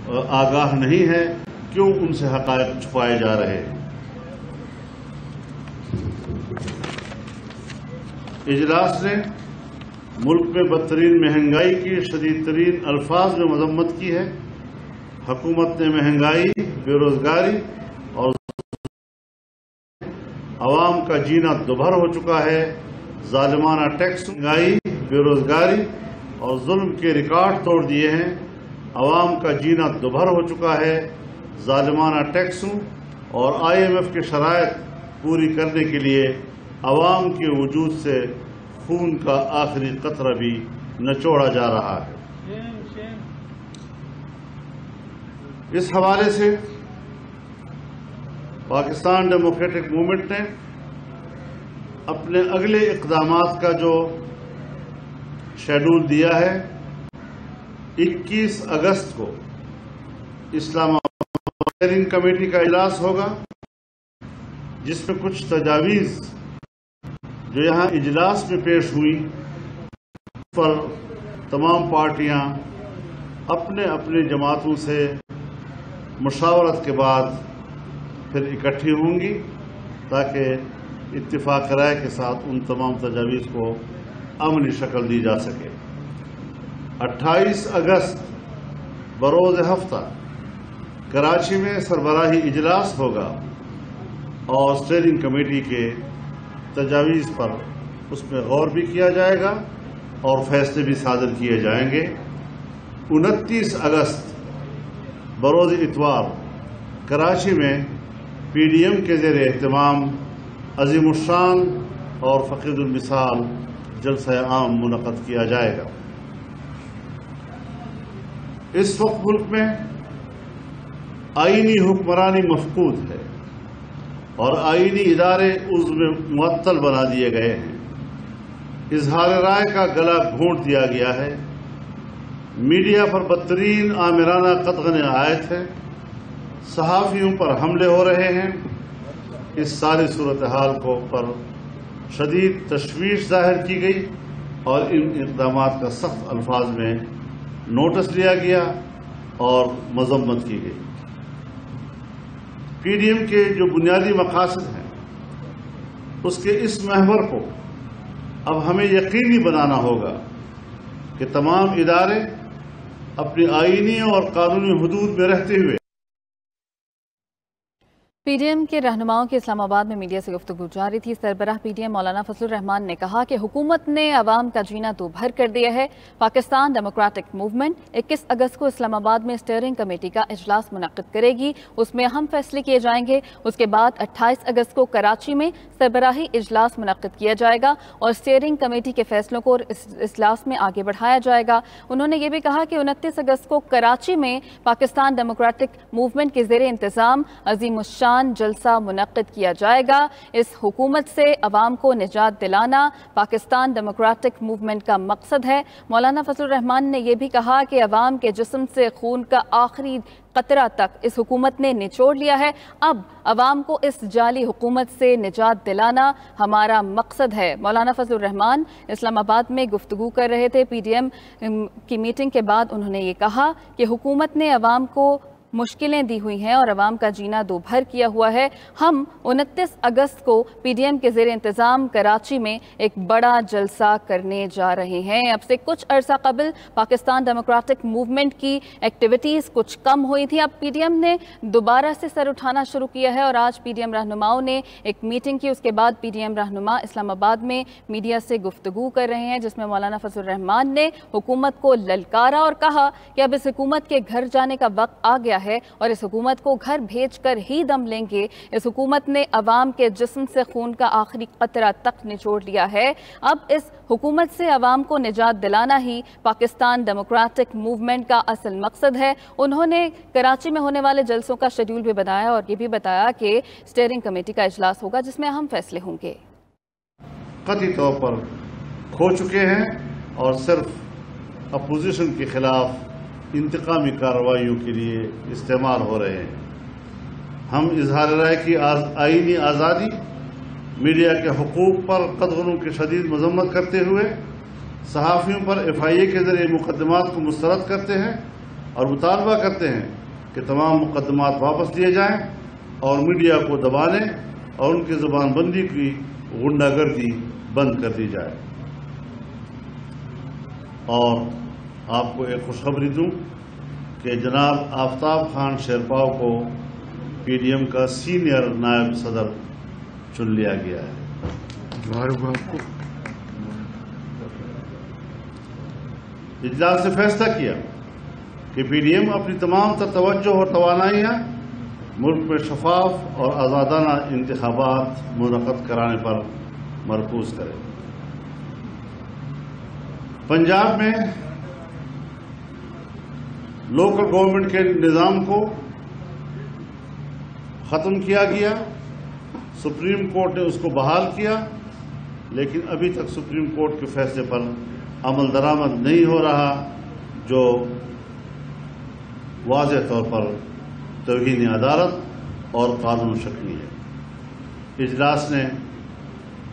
آگاہ نہیں ہے، کیوں ان سے حقائق چھپائے جا رہے ہیں۔ اجلاس نے ملک میں بدترین مہنگائی کی شدید ترین الفاظ میں مذمت کی ہے۔ حکومت نے مہنگائی، بے روزگاری اور عوام کا جینا دوبھر ہو چکا ہے۔ ظالمانہ ٹیکس، مہنگائی، بے روزگاری اور ظلم کے ریکارڈ توڑ دیے ہیں۔ عوام کا جینا دوبھر ہو چکا ہے۔ ظالمانہ ٹیکسوں اور IMF کی شرائط پوری کرنے کے لیے عوام کے وجود سے خون کا آخری قطرہ بھی نچوڑا جا رہا ہے۔ اس حوالے سے پاکستان ڈیموکریٹک موومنٹ نے اپنے اگلے اقدامات کا جو شیڈول دیا ہے، 21 اگست کو اسلام آباد اسٹیئرنگ کمیٹی کا اجلاس ہوگا، جس میں کچھ تجاویز جو یہاں اجلاس میں پیش ہوئی پر تمام پارٹیاں اپنے اپنے جماعتوں سے مشاورت کے بعد پھر اکٹھی ہوں گی، تاکہ اتفاق رائے کے ساتھ ان تمام تجاویز کو عملی شکل دی جا سکے۔ 28 اگست بروز ہفتہ کراچی میں سربراہی اجلاس ہوگا اور اسٹیئرنگ کمیٹی کے تجاویز پر اس میں غور بھی کیا جائے گا اور فیصلے بھی صادر کیے جائیں گے۔ 29 اگست بروز اتوار کراچی میں PDM کے زیر اہتمام عظیم الشان اور فقید المثال جلسہ عام منعقد کیا جائے گا۔ اس وقت ملک میں آئینی حکمرانی مفقود ہے اور آئینی ادارے عضو میں معطل بنا دیے گئے ہیں۔ اظہار رائے کا گلا گھونٹ دیا گیا ہے۔ میڈیا پر بدترین آمرانہ قدغن عائد ہے۔ صحافیوں پر حملے ہو رہے ہیں۔ اس ساری صورتحال کو پر شدید تشویش ظاہر کی گئی اور ان اقدامات کا سخت الفاظ میں نوٹس لیا گیا اور مذمت کی گئی۔ PDM کے جو بنیادی مقاصد ہیں، اس کے اس محور کو اب ہمیں یقینی بنانا ہوگا کہ تمام ادارے اپنی آئینی اور قانونی حدود میں رہتے ہوئے PDM کے رہنماؤں کی اسلام آباد میں میڈیا سے گفتگو جاری تھی۔ سربراہ PDM مولانا فضل الرحمان نے کہا کہ حکومت نے عوام کا جینا دوبھر کر دیا ہے۔ پاکستان ڈیموکریٹک موومنٹ 21 اگست کو اسلام آباد میں اسٹیئرنگ کمیٹی کا اجلاس منعقد کرے گی، اس میں اہم فیصلے کیے جائیں گے۔ اس کے بعد 28 اگست کو کراچی میں سربراہی اجلاس منعقد کیا جائے گا اور اسٹیئرنگ کمیٹی کے فیصلوں کو اس اجلاس میں آگے بڑھایا جائے گا۔ انہوں نے یہ بھی کہا کہ 29 اگست کو کراچی میں پاکستان ڈیموکریٹک موومنٹ کے زیر انتظام عظیم الشان جلسہ منعقد کیا جائے گا۔ اس حکومت سے عوام کو نجات دلانا پاکستان ڈیموکریٹک موومنٹ کا مقصد ہے۔ مولانا فضل الرحمان نے یہ بھی کہا کہ عوام کے جسم سے خون کا آخری قطرہ تک اس حکومت نے نچوڑ لیا ہے۔ اب عوام کو اس جعلی حکومت سے نجات دلانا ہمارا مقصد ہے۔ مولانا فضل الرحمان اسلام آباد میں گفتگو کر رہے تھے۔ PDM کی میٹنگ کے بعد انہوں نے یہ کہا کہ حکومت نے عوام کو مشکلیں دی ہوئی ہیں اور عوام کا جینا دوبھر کیا ہوا ہے۔ ہم 29 اگست کو PDM کے زیر انتظام کراچی میں ایک بڑا جلسہ کرنے جا رہے ہیں۔ اب سے کچھ عرصہ قبل پاکستان ڈیموکریٹک موومنٹ کی ایکٹیویٹیز کچھ کم ہوئی تھی، اب PDM نے دوبارہ سے سر اٹھانا شروع کیا ہے اور آج PDM رہنماؤں نے ایک میٹنگ کی۔ اس کے بعد PDM رہنما اسلام آباد میں میڈیا سے گفتگو کر رہے ہیں، جس میں مولانا فضل الرحمان نے حکومت کو للکارا اور کہا کہ اب اس حکومت کے گھر جانے کا وقت آ گیا ہے اور اس حکومت کو گھر بھیج کر ہی دم لیں گے۔ اس حکومت نے عوام کے جسم سے خون کا آخری قطرہ تک نچوڑ لیا ہے۔ اب اس حکومت سے عوام کو نجات دلانا ہی پاکستان ڈیموکریٹک موومنٹ کا اصل مقصد ہے۔ انہوں نے کراچی میں ہونے والے جلسوں کا شیڈول بھی بتایا اور یہ بھی بتایا کہ اسٹیئرنگ کمیٹی کا اجلاس ہوگا جس میں اہم فیصلے ہوں گے۔ قطعی طور پر کھو چکے ہیں اور صرف اپوزیشن کے خلاف انتقامی کارروائیوں کے لیے استعمال ہو رہے ہیں۔ ہم اظہار رائے کی آئینی آزادی، میڈیا کے حقوق پر قدغنوں کی شدید مذمت کرتے ہوئے صحافیوں پر FIA کے ذریعے مقدمات کو مسترد کرتے ہیں اور مطالبہ کرتے ہیں کہ تمام مقدمات واپس لیے جائیں اور میڈیا کو دبانے اور ان کی زبان بندی کی غنڈہ گردی بند کر دی جائے۔ اور آپ کو ایک خوشخبری دوں کہ جناب آفتاب خان شیرپاؤ کو پی ڈی ایم کا سینئر نائب صدر چن لیا گیا ہے۔ اجلاس نے فیصلہ کیا کہ پی ڈی ایم اپنی تمام تر توجہ اور توانائیاں ملک میں شفاف اور آزادانہ انتخابات منعقد کرانے پر مرکوز کرے۔ پنجاب میں لوکل گورنمنٹ کے نظام کو ختم کیا گیا، سپریم کورٹ نے اس کو بحال کیا، لیکن ابھی تک سپریم کورٹ کے فیصلے پر عمل درآمد نہیں ہو رہا، جو واضح طور پر توہین عدالت اور قانون شکنی ہے۔ اجلاس نے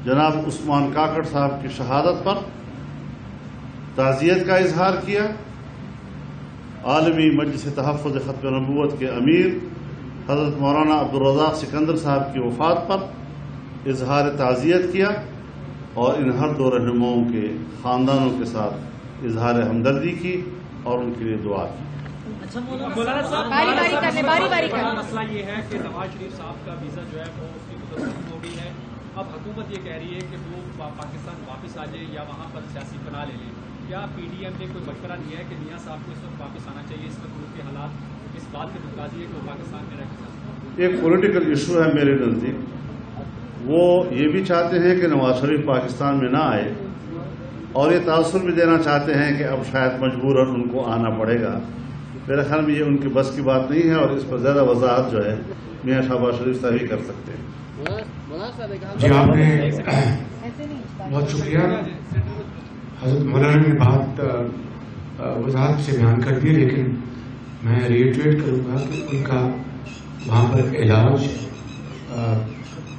جناب عثمان کاکڑ صاحب کی شہادت پر تعزیت کا اظہار کیا، عالمی مجلس تحفظ ختم نبوت کے امیر حضرت مولانا عبدالرزاق سکندر صاحب کی وفات پر اظہار تعزیت کیا اور ان ہر دو رہنماؤں کے خاندانوں کے ساتھ اظہار ہمدردی کی اور ان کے لیے دعا کی۔ مسئلہ یہ ہے کہ نواز شریف صاحب کا ویزا جو ہے وہ اس کی مدت ختم ہو گئی ہے، اب حکومت یہ کہہ رہی ہے کہ وہ پاکستان واپس آ جائے یا وہاں پر سیاسی پناہ لے لیں۔ کیا پی ڈی ایم نے کوئی مشورہ دیا ہے کہ میاں صاحب کو اس وقت واپس آنا چاہیے؟ اس وقت ملک کے حالات اس بات کے متقاضی ہے کہ وہ پاکستان میں رہ سکتے ہیں۔ ایک پولیٹیکل ایشو ہے میرے نزدیک، وہ یہ بھی چاہتے ہیں کہ نواز شریف پاکستان میں نہ آئے اور یہ تاثر بھی دینا چاہتے ہیں کہ اب شاید مجبوراً ان کو آنا پڑے گا۔ میرے خیال میں یہ ان کی بس کی بات نہیں ہے اور اس پر زیادہ وضاحت جو ہے میاں شہباز شریف صاحب ہی کر سکتے ہیں۔ جی آپ نے بہت شکریہ، حضرت مولانا نے بات وضاحت سے بیان کر دی، لیکن میں ریٹریٹ کروں گا کہ ان کا وہاں پر علاج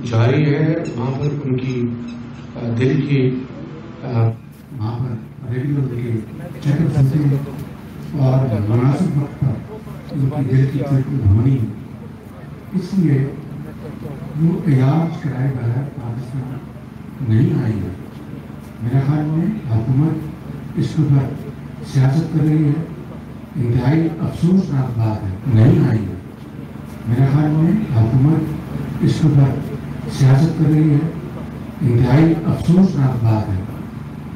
جاری ہے، وہاں پر ان کی دل کی وہاں پر ریگولر چیک اپ ہوتے ہیں اور مناسب وقت پر ان کی دل کی ٹریٹمنٹ ہونی ہے، اس لیے وہ علاج کرائے بغیر پاکستان نہیں آئے گا۔ میرے خیال میں حکومت اس کے اوپر سیاست کر رہی ہے، انتہائی افسوسناک بات ہے، نہیں آئے گا۔ میرے خیال میں حکومت اس کے اوپر سیاست کر رہی ہے، انتہائی افسوسناک بات ہے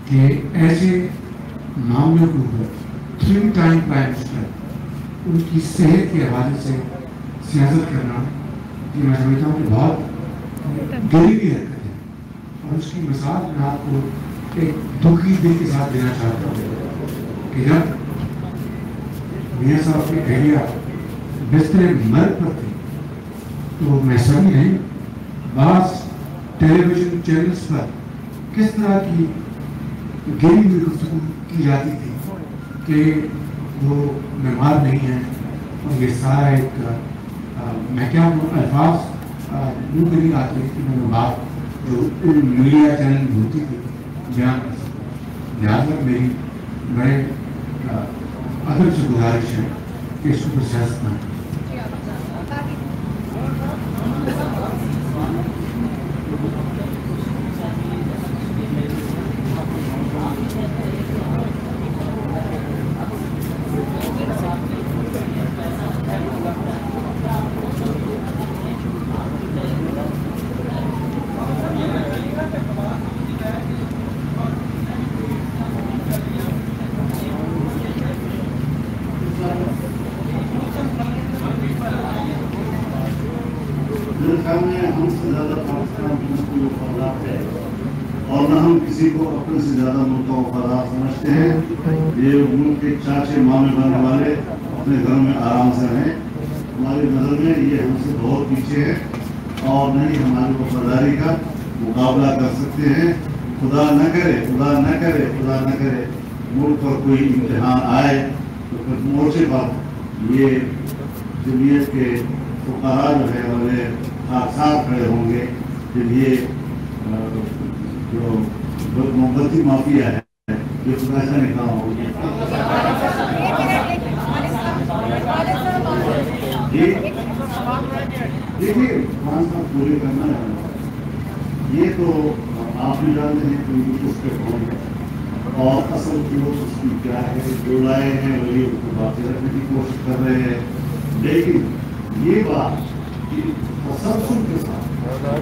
کہ ایسے معاملوں کے اوپر 3 ٹائم پرائم منسٹر ان کی صحت کے حوالے سے سیاست کرنا، یہ میں سمجھتا ہوں کہ بہت گہری حرکت ہے، اور اس کی مثال میں آپ کو ایک دکھی دل کے ساتھ دینا چاہتا ہوں کہ جب میاں صاحب کی اہلیہ بستر مرگ پر تھی تو میں سبھی نہیں، بعض ٹیلی ویژن چینلز پر کس طرح کی گہری ہوئی گفتگو کی جاتی تھی کہ وہ بیمار نہیں ہیں، اور یہ سارا ایک میں کیا الفاظ منہ پہ نہیں آتے کہ میں وہ بات جو ان میڈیا چینل میں ہوتی تھی بیان کر سکوں۔ لہٰذا میری بڑے ادب سے گزارش ہے کہ اس کو سیاست نہ کریں۔ ہم سے زیادہ پاکستان کی ملک کو وفادار ہے اور نہ ہم کسی کو اپنے سے زیادہ ملک کا وفادار سمجھتے ہیں۔ یہ ملک کے چاچے مامے بننے والے اپنے گھر میں آرام سے رہیں، ہماری نظر میں یہ ہم سے بہت پیچھے ہے اور نہ ہی ہماری وفاداری کا مقابلہ کر سکتے ہیں۔ خدا نہ کرے خدا نہ کرے خدا نہ کرے ملک پر کوئی امتحان آئے تو پھر مورچے پر یہ جمعیت کے فقراء جو ہے والے آثار کھڑے ہوں گے کہ یہ جو محبتی مافیا ہے یہ خدا سے نکاح ہوگی۔ دیکھیے خان صاحب پورے کرنا ہے یہ تو آپ بھی جانتے ہیں کہ اس پہ کون ہے اور اصل جو اس کی کیا ہے جو لائے ہیں وہی اس کو باقی رکھنے کی کوشش کر رہے ہیں. لیکن یہ بات کہ تسلسل کے ساتھ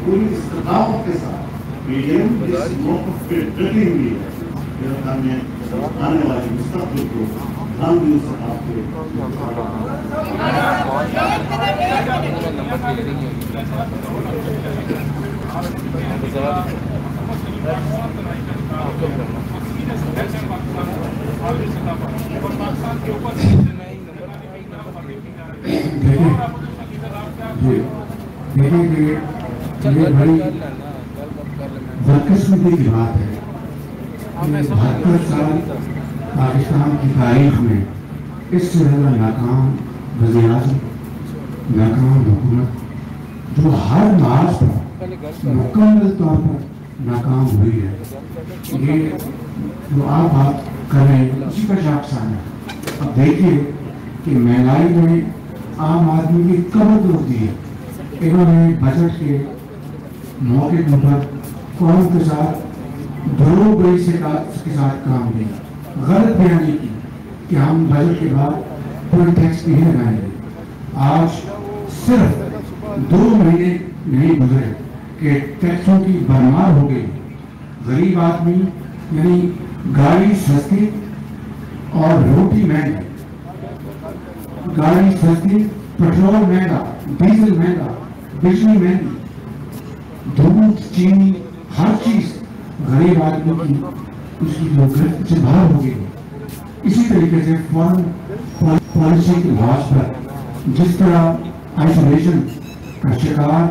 پوری استقامت کے ساتھ میڈیم اس موقف پہ ڈٹی ہوئی ہے. میرا میں آنے والی مستقبل کو دھیان دوں سے آپ کے دیکھیں کہ یہ بڑی بدقسمتی کی بات ہے کہ 72 سال پاکستان کی تاریخ میں اس سے زیادہ ناکام وزیر اعظم ناکام حکومت جو ہر محاذ پر مکمل طور پر ناکام ہوئی ہے. یہ جو آپ بات کر رہے ہیں اسی کا شاخسان ہے. اب دیکھیے کہ مہنگائی نے عام آدمی کی کمر توڑ دی ہے. انہوں نے بجٹ کے موقع پر قوم کے ساتھ دھڑوں بڑی سے کے ساتھ کام کیا. غلط بیانی کی کہ ہم بجٹ کے بعد کوئی ٹیکس نہیں لگائیں گے. آج صرف 2 مہینے نہیں گزرے کہ ٹیکسوں کی بھرمار ہو گئی. غریب آدمی یعنی گاڑی سستی اور روٹی مہنگی, گاڑی سستی, پیٹرول مہنگا, ڈیزل مہنگا, بجلی مہنگی, دودھ, چینی, ہر چیز غریب آدمی کی اس کی جو گرفت سے باہر ہو گئی. اسی طریقے سے فارن پالیسی کے لحاظ پر جس طرح آئسولیشن کا شکار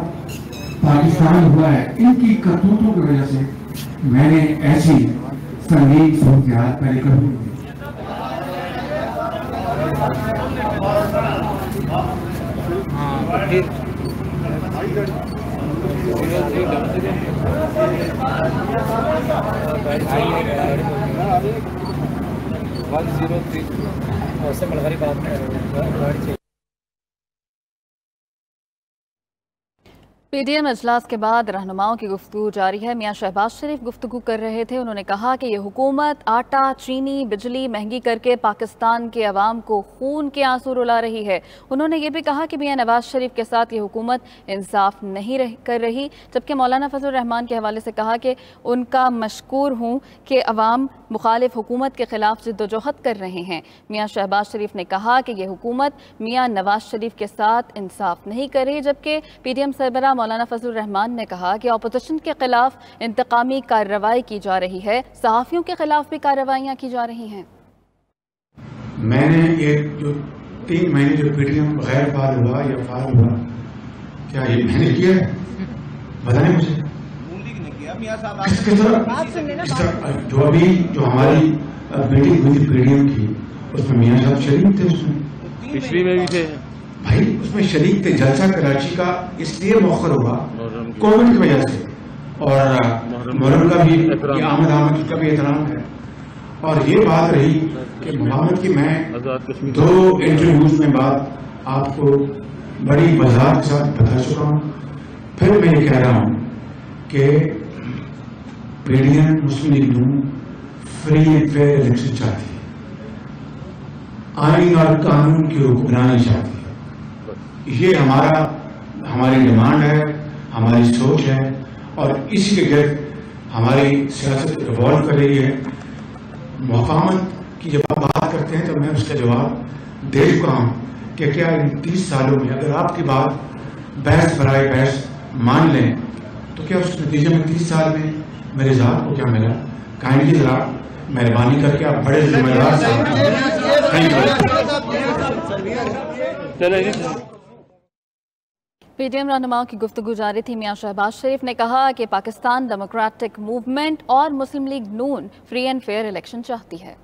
پاکستان ہوا ہے, ان کی کرتوتوں کی وجہ سے میں نے ایسی سنگین صورتحال پہلے کبھی نہیں دیکھی. پی ڈی ایم اجلاس کے بعد رہنماؤں کی گفتگو جاری ہے. میاں شہباز شریف گفتگو کر رہے تھے. انہوں نے کہا کہ یہ حکومت آٹا, چینی, بجلی مہنگی کر کے پاکستان کے عوام کو خون کے آنسو رلا رہی ہے. انہوں نے یہ بھی کہا کہ میاں نواز شریف کے ساتھ یہ حکومت انصاف نہیں کر رہی, جبکہ مولانا فضل الرحمان کے حوالے سے کہا کہ ان کا مشکور ہوں کہ عوام مخالف حکومت کے خلاف جد و جہد کر رہے ہیں. میاں شہباز شریف نے کہا کہ یہ حکومت میاں نواز شریف کے ساتھ انصاف نہیں کر رہی, جبکہ پی ڈی ایم سربراہ مولانا فضل الرحمان نے کہا کہ اپوزیشن کے خلاف انتقامی کارروائی کی جا رہی ہے, صحافیوں کے خلاف بھی کارروائیاں کی جا رہی ہیں. میں نے یہ جو 3 مہینے جو پی ڈی ایم غیر فعال ہوا یا فعال ہوا, کیا یہ میں نے کیا ہے؟ بتائیں مجھے. جو ابھی جو ہماری میٹنگ ہوئی تھی پی ڈی ایم کی, اس میں میاں صاحب شریک تھے, اس میں پچھلی میں بھی تھے بھائی, اس میں شریک تھے. جلسہ کراچی کا اس لیے مؤخر ہوا کووڈ کی وجہ سے, اور محرم کا بھی آمد کا بھی احترام ہے. اور یہ بات رہی کہ محمد کی میں 2 انٹرویوز میں بات آپ کو بڑی وضاحت کے ساتھ بتا چکا ہوں. پھر میں یہ کہہ رہا ہوں کہ P D M Muslim League known free and fair election چاہتی ہے, آئین اور قانون کی حکمرانی چاہتی ہے. یہ ہماری ڈیمانڈ ہے, ہماری سوچ ہے, اور اسی کے گرد ہماری سیاست ایوالو کر رہی ہے. مفاہمت کی جب آپ بات کرتے ہیں تو میں اس کا جواب دے چکا ہوں کہ کیا ان 30 سالوں میں اگر آپ کی بات بحث برائے بحث مان لیں تو کیا اس نتیجے میں 30 سال میں میرے ذات کو کیا ملا؟ کائنڈلی ذرا مہربانی کر کے آپ بڑے ذمہ دار پی ڈی ایم رہنماؤں کی گفتگو جاری تھی. میاں شہباز شریف نے کہا کہ پاکستان ڈیموکریٹک موومنٹ اور مسلم لیگ نون فری اینڈ فیئر الیکشن چاہتی ہے.